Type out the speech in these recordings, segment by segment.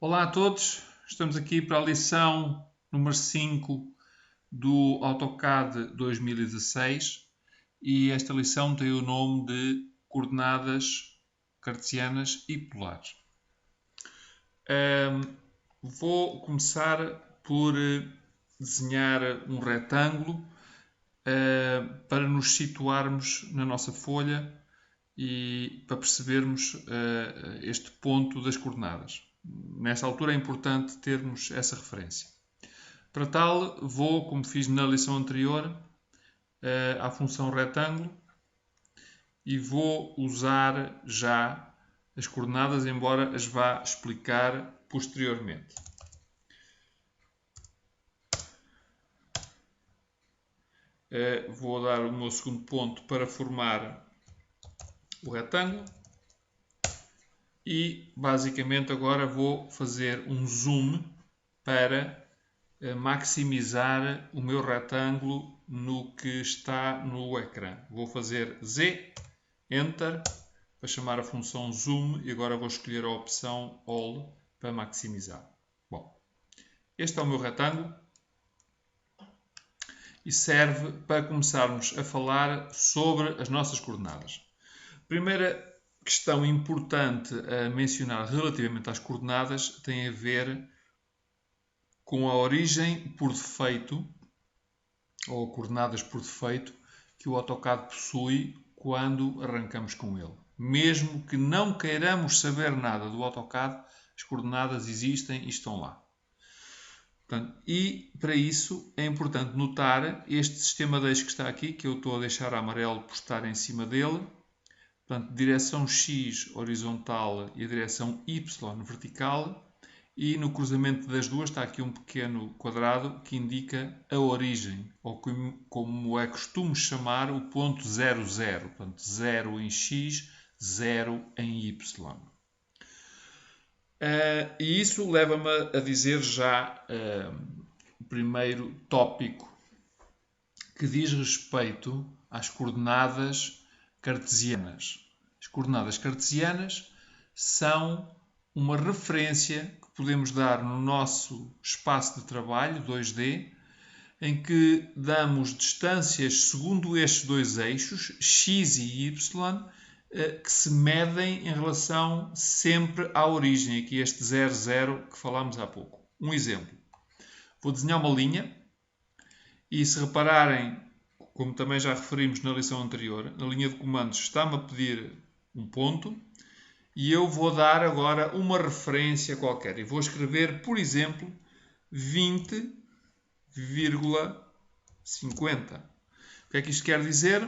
Olá a todos, estamos aqui para a lição número 5 do AutoCAD 2016 e esta lição tem o nome de coordenadas cartesianas e polares. Vou começar por desenhar um retângulo para nos situarmos na nossa folha e para percebermos este ponto das coordenadas. Nesta altura é importante termos essa referência. Para tal, vou, como fiz na lição anterior, à função retângulo e vou usar já as coordenadas, embora as vá explicar posteriormente. Vou dar o meu segundo ponto para formar o retângulo e basicamente agora vou fazer um zoom para maximizar o meu retângulo no que está no ecrã. Vou fazer Z, Enter, para chamar a função zoom e agora vou escolher a opção All para maximizar. Bom, este é o meu retângulo e serve para começarmos a falar sobre as nossas coordenadas. Primeira questão importante a mencionar relativamente às coordenadas tem a ver com a origem por defeito, ou coordenadas por defeito, que o AutoCAD possui quando arrancamos com ele. Mesmo que não queiramos saber nada do AutoCAD, as coordenadas existem e estão lá. Portanto, e para isso é importante notar este sistema de eixos que está aqui, que eu estou a deixar amarelo por estar em cima dele. Portanto, direção X horizontal e a direção Y vertical. E no cruzamento das duas está aqui um pequeno quadrado que indica a origem, ou como é costume chamar o ponto 0, 0. Portanto, 0 em X, 0 em Y. E isso leva-me a dizer já o primeiro tópico que diz respeito às coordenadas cartesianas. As coordenadas cartesianas são uma referência que podemos dar no nosso espaço de trabalho 2D, em que damos distâncias segundo estes dois eixos, x e y, que se medem em relação sempre à origem, aqui este 0, 0 que falámos há pouco. Um exemplo. Vou desenhar uma linha e se repararem, como também já referimos na lição anterior, na linha de comandos está-me a pedir um ponto e eu vou dar agora uma referência qualquer e vou escrever, por exemplo, 20,50. O que é que isto quer dizer?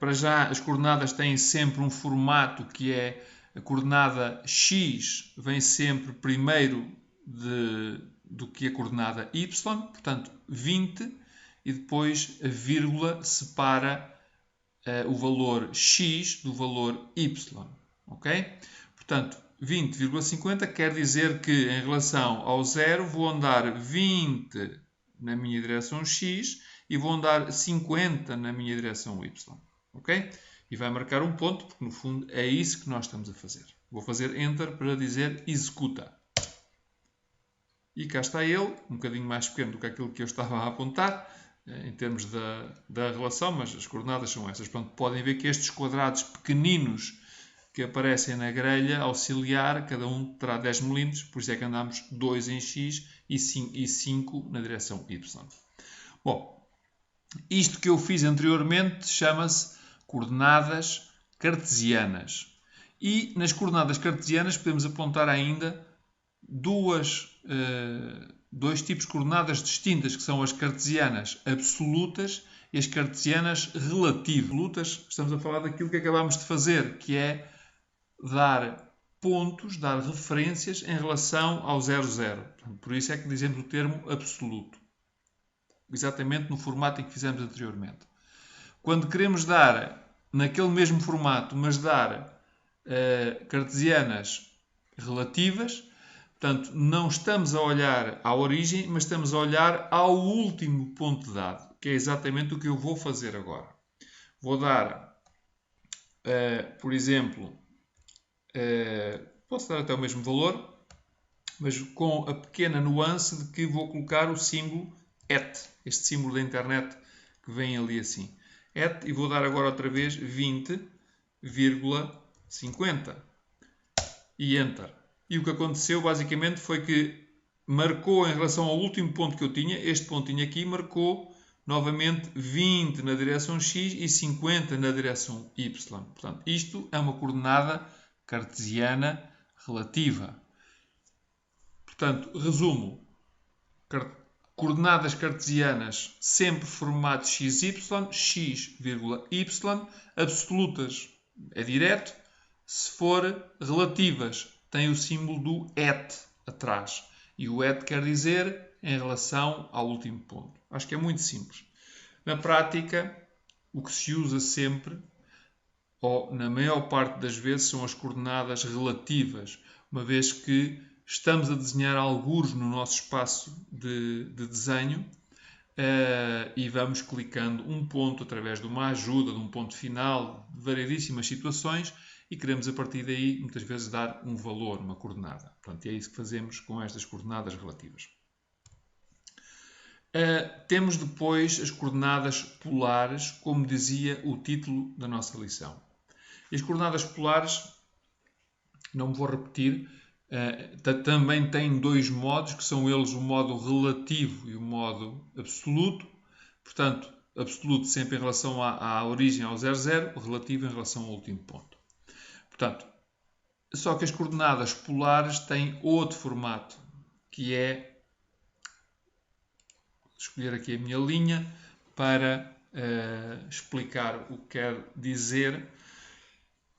Para já, as coordenadas têm sempre um formato que é a coordenada x vem sempre primeiro do que a coordenada y, portanto 20, e depois a vírgula separa o valor x do valor y. Ok? Portanto, 20,50 quer dizer que em relação ao zero vou andar 20 na minha direção x e vou andar 50 na minha direção y. Ok? E vai marcar um ponto, porque no fundo é isso que nós estamos a fazer. Vou fazer Enter para dizer executa. E cá está ele, um bocadinho mais pequeno do que aquilo que eu estava a apontar, em termos da relação, mas as coordenadas são estas. Portanto, podem ver que estes quadrados pequeninos que aparecem na grelha auxiliar, cada um terá 10 mm, por isso é que andamos 2 em x e 5 na direção y. Bom, isto que eu fiz anteriormente chama-se coordenadas cartesianas. E nas coordenadas cartesianas podemos apontar ainda dois tipos de coordenadas distintas, que são as cartesianas absolutas e as cartesianas relativas. Estamos a falar daquilo que acabámos de fazer, que é dar pontos, dar referências em relação ao 0, 0. Por isso é que dizemos o termo absoluto. Exatamente no formato em que fizemos anteriormente. Quando queremos dar, naquele mesmo formato, mas dar cartesianas relativas, portanto, não estamos a olhar à origem, mas estamos a olhar ao último ponto dado, que é exatamente o que eu vou fazer agora. Vou dar, por exemplo, Posso dar até o mesmo valor, mas com a pequena nuance de que vou colocar o símbolo @ este símbolo da internet que vem ali assim. @ e vou dar agora outra vez 20,50 e Enter. E o que aconteceu basicamente foi que marcou em relação ao último ponto que eu tinha, este pontinho aqui marcou novamente 20 na direção X e 50 na direção Y. Portanto, isto é uma coordenada cartesiana relativa. Portanto, resumo, coordenadas cartesianas sempre formato XY, x, y, absolutas é direto, se for relativas tem o símbolo do @ atrás. E o @ quer dizer em relação ao último ponto. Acho que é muito simples. Na prática, o que se usa sempre, ou na maior parte das vezes, são as coordenadas relativas, uma vez que estamos a desenhar algures no nosso espaço de desenho e vamos clicando um ponto através de uma ajuda, de um ponto final, de variedíssimas situações e queremos a partir daí muitas vezes dar um valor, uma coordenada. Portanto, é isso que fazemos com estas coordenadas relativas. Temos depois as coordenadas polares, como dizia o título da nossa lição. E as coordenadas polares, não me vou repetir, também têm dois modos, que são eles o modo relativo e o modo absoluto. Portanto, absoluto sempre em relação à origem, ao 0,0, relativo em relação ao último ponto. Portanto, só que as coordenadas polares têm outro formato, que é escolher aqui a minha linha para explicar o que quer dizer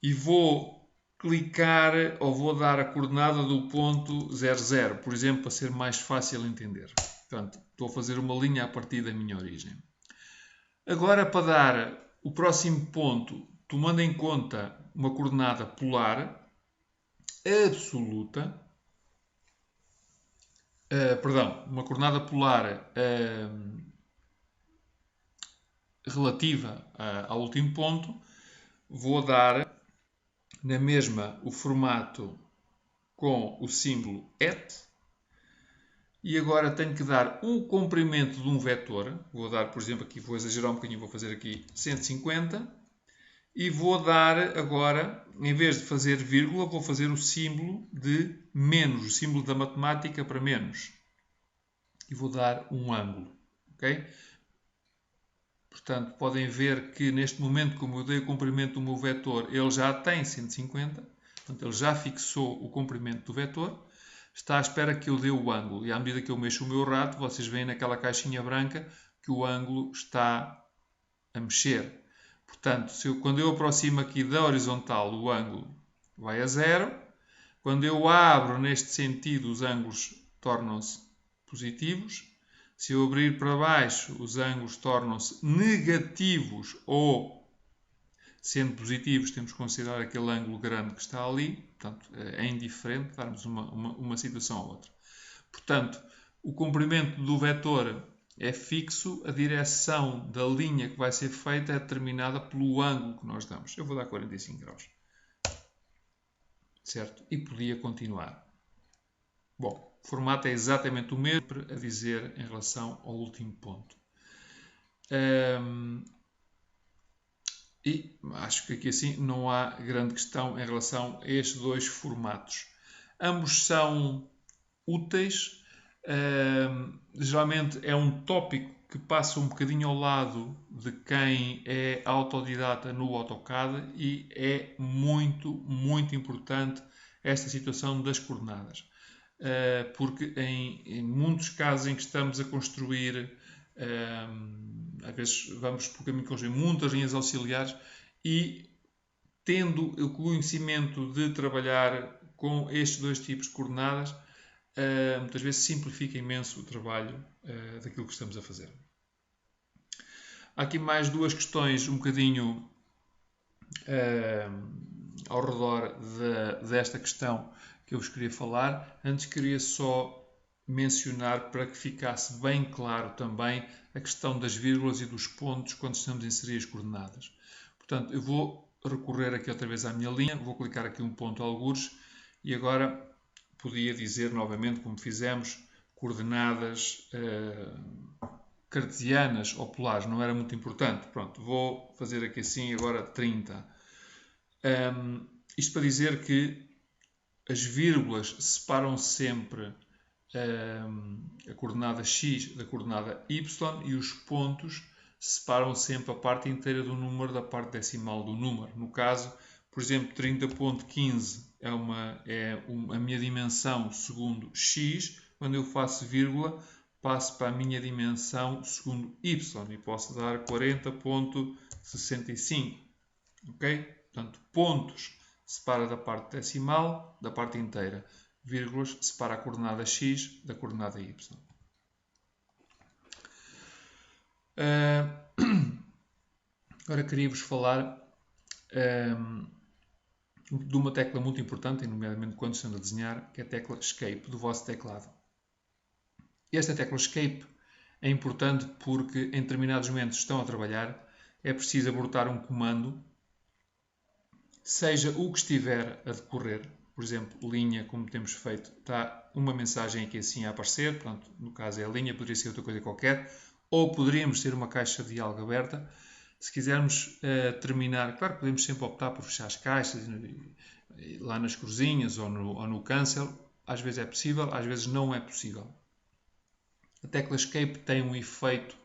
e vou clicar ou vou dar a coordenada do ponto 00, por exemplo, para ser mais fácil entender. Portanto, estou a fazer uma linha a partir da minha origem. Agora, para dar o próximo ponto, tomando em conta uma coordenada polar absoluta, uma coordenada polar relativa ao último ponto, vou dar na mesma o formato com o símbolo @ e agora tenho que dar o comprimento de um vetor. Vou dar, por exemplo, aqui vou exagerar um bocadinho, vou fazer aqui 150 e vou dar agora, em vez de fazer vírgula, vou fazer o símbolo de menos, o símbolo da matemática para menos. E vou dar um ângulo. Ok? Portanto, podem ver que neste momento, como eu dei o comprimento do meu vetor, ele já tem 150. Portanto, ele já fixou o comprimento do vetor. Está à espera que eu dê o ângulo. E à medida que eu mexo o meu rato, vocês veem naquela caixinha branca que o ângulo está a mexer. Portanto, quando eu aproximo aqui da horizontal, o ângulo vai a 0. Quando eu abro neste sentido, os ângulos tornam-se positivos. Se eu abrir para baixo, os ângulos tornam-se negativos ou, sendo positivos, temos que considerar aquele ângulo grande que está ali. Portanto, é indiferente darmos uma situação a outra. Portanto, o comprimento do vetor é fixo, a direção da linha que vai ser feita é determinada pelo ângulo que nós damos. Eu vou dar 45 graus. Certo? E podia continuar. Bom, o formato é exatamente o mesmo a dizer em relação ao último ponto. E acho que aqui assim não há grande questão em relação a estes dois formatos. Ambos são úteis. Geralmente é um tópico que passa um bocadinho ao lado de quem é autodidata no AutoCAD e é muito, muito importante esta situação das coordenadas. Porque em muitos casos em que estamos a construir, às vezes vamos por caminho de construir muitas linhas auxiliares e tendo o conhecimento de trabalhar com estes dois tipos de coordenadas, muitas vezes simplifica imenso o trabalho daquilo que estamos a fazer. Há aqui mais duas questões um bocadinho ao redor desta questão que eu vos queria falar. Antes queria só mencionar para que ficasse bem claro também a questão das vírgulas e dos pontos quando estamos a inserir as coordenadas. Portanto, eu vou recorrer aqui outra vez à minha linha, vou clicar aqui um ponto algures E agora podia dizer novamente, como fizemos, coordenadas cartesianas ou polares, não era muito importante. Pronto, vou fazer aqui assim agora 30. Isto para dizer que as vírgulas separam sempre a coordenada x da coordenada y e os pontos separam sempre a parte inteira do número da parte decimal do número. No caso, por exemplo, 30.15 é a minha dimensão segundo x. Quando eu faço vírgula, passo para a minha dimensão segundo y e posso dar 40.65. Ok? Portanto, pontos separa da parte decimal da parte inteira. Vírgulas separa a coordenada x da coordenada y. Agora queria-vos falar de uma tecla muito importante, nomeadamente quando estão a desenhar, que é a tecla Escape do vosso teclado. Esta tecla Escape é importante porque em determinados momentos estão a trabalhar, é preciso abortar um comando, seja o que estiver a decorrer. Por exemplo, linha, como temos feito, está uma mensagem aqui assim a aparecer, portanto, no caso é a linha, poderia ser outra coisa qualquer, ou poderíamos ter uma caixa de diálogo aberta. Se quisermos terminar, claro que podemos sempre optar por fechar as caixas, lá nas cruzinhas ou no cancel, às vezes é possível, às vezes não é possível. A tecla Escape tem um efeito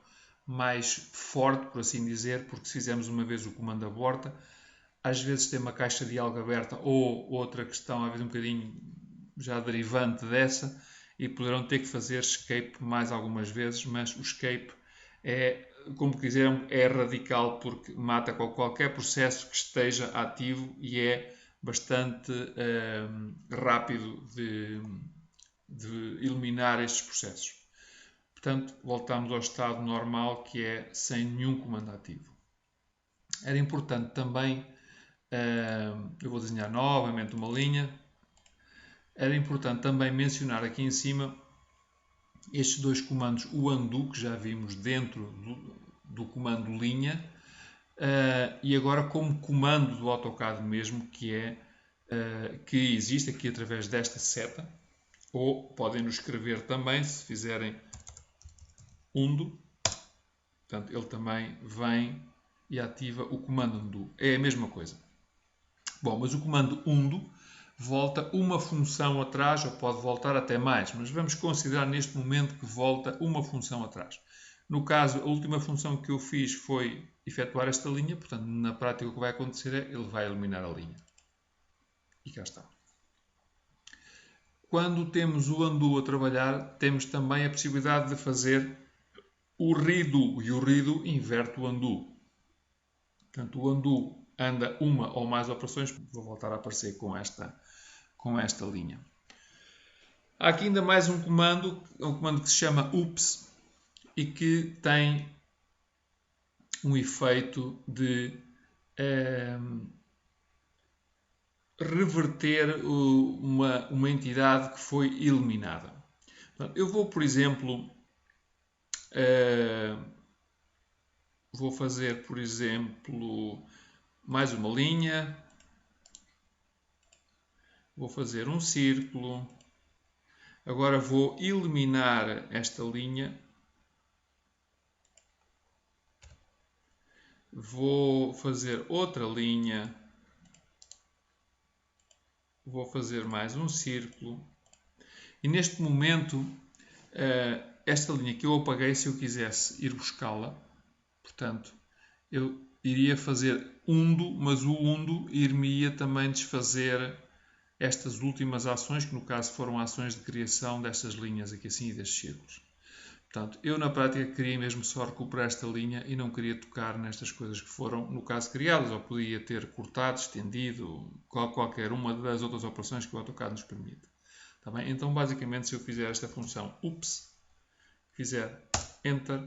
mais forte, por assim dizer, porque se fizermos uma vez o comando aborta, às vezes tem uma caixa de diálogo aberta ou outra questão, às vezes um bocadinho já derivante dessa, e poderão ter que fazer escape mais algumas vezes, mas o escape é, como quiserem, é radical porque mata qualquer processo que esteja ativo e é bastante rápido de eliminar estes processos. Portanto, voltamos ao estado normal, que é sem nenhum comando ativo. Era importante também, eu vou desenhar novamente uma linha, era importante também mencionar aqui em cima estes dois comandos, o undo, que já vimos dentro do comando linha, e agora como comando do AutoCAD mesmo, que existe aqui através desta seta, ou podem nos escrever também, se fizerem undo, portanto ele também vem e ativa o comando undo. É a mesma coisa. Bom, mas o comando undo volta uma função atrás, ou pode voltar até mais, mas vamos considerar neste momento que volta uma função atrás. No caso, a última função que eu fiz foi efetuar esta linha, portanto, na prática o que vai acontecer é ele vai eliminar a linha. E cá está. Quando temos o undo a trabalhar, temos também a possibilidade de fazer o redo, e o redo inverte o undo. Portanto, o undo anda uma ou mais operações, vou voltar a aparecer com esta linha. Há aqui ainda mais um comando que se chama ups e que tem um efeito de reverter uma entidade que foi eliminada. Eu vou, por exemplo, vou fazer, por exemplo, mais uma linha. Vou fazer um círculo. Agora vou eliminar esta linha. Vou fazer outra linha. Vou fazer mais um círculo. E neste momento, esta linha que eu apaguei, se eu quisesse ir buscá-la, portanto, eu iria fazer undo, mas o undo ir-me-ia também desfazer estas últimas ações, que no caso foram ações de criação destas linhas aqui assim e destes círculos. Portanto, eu na prática queria mesmo só recuperar esta linha e não queria tocar nestas coisas que foram, no caso, criadas, ou podia ter cortado, estendido, qualquer uma das outras operações que o AutoCAD nos permite. Tá bem? Então, basicamente, se eu fizer esta função ups, fizer enter,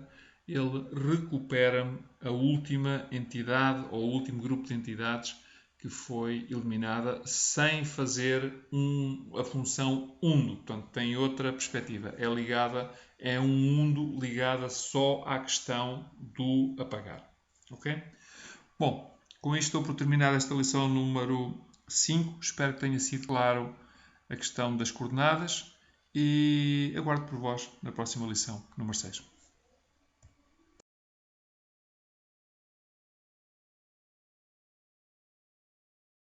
ele recupera-me a última entidade ou o último grupo de entidades que foi eliminada sem fazer a função undo. Portanto, tem outra perspectiva. É um undo ligada só à questão do apagar. Ok? Bom, com isto estou por terminar esta lição número 5. Espero que tenha sido claro a questão das coordenadas e aguardo por vós na próxima lição, número 6.